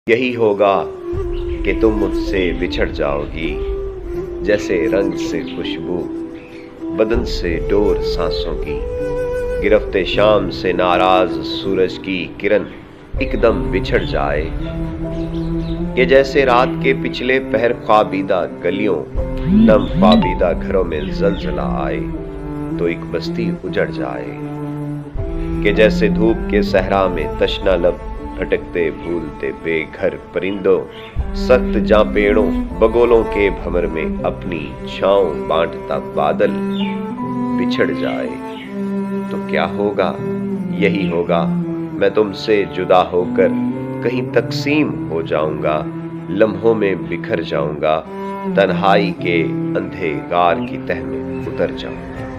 یہی ہوگا کہ تم مجھ سے بچھڑ جاؤ گی، جیسے رنگ سے خوشبو بدن سے ڈور سانسوں کی، گرفت شام سے ناراض سورج کی کرن ایک دم بچھڑ جائے، کہ جیسے رات کے پچھلے پہر خوابیدہ گلیوں نم خوابیدہ گھروں میں زلزلہ آئے تو ایک بستی اجڑ جائے، کہ جیسے دھوپ کے صحرا میں تشنا لب بھٹکتے بھولتے بے گھر پرندوں سخت جاں پیڑوں بگولوں کے بھمر میں اپنی چھاؤں بانٹتا بادل بچھڑ جائے تو کیا ہوگا؟ یہی ہوگا میں تم سے جدا ہو کر کہیں تقسیم ہو جاؤں گا، لمحوں میں بکھر جاؤں گا، تنہائی کے اندھے غار کی تہ میں اتر جاؤں گا۔